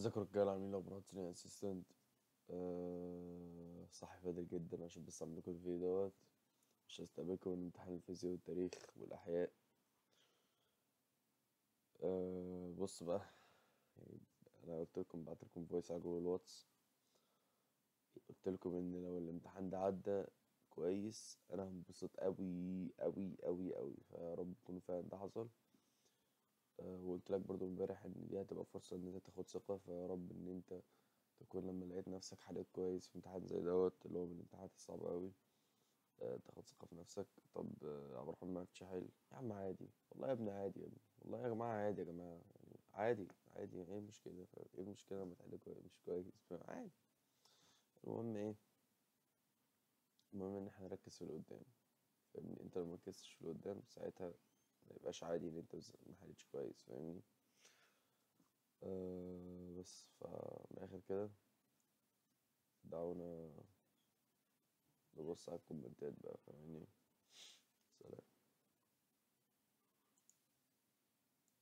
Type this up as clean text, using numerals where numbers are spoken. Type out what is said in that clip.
ذاكر الرجالة عاملين لابوراتوري اسيستنت. صاحي بدري جدا عشان بس اعمل لكم الفيديو دوت، عشان استقبلكم من امتحان الفيزياء والتاريخ والأحياء. بص بقى، يعني انا قلت لكم، بعت لكم فويس على جوجل واتس، قلت لكم ان لو الامتحان ده عدى كويس انا هنبسط قوي قوي قوي قوي، فيا رب يكون فعلا ده حصل. وقلت لك برضو امبارح ان دي هتبقى فرصة ان انت تاخد ثقة، فيا رب ان انت تكون لما لقيت نفسك حليت كويس في امتحان زي دوت اللي هو من الامتحانات الصعبة قوي، تاخد ثقة في نفسك. طب عبد الرحمن ما عرفتش حل يا عم، عادي والله يا ابني، عادي يا ابني والله يا جماعة، عادي يا جماعة، يعني عادي عادي، ايه المشكلة؟ ايه المشكلة لما تحل كويس مش كويس؟ عادي. المهم ايه؟ المهم ان احنا نركز في اللي قدام، فاهمني؟ انت لو مركزتش في اللي قدام ساعتها ما يبقاش عادي ان انت ما حلتش كويس، فاهمني؟ بس فمن الاخر كده دعونا نبص على الكومنتات بقى، فاهمني؟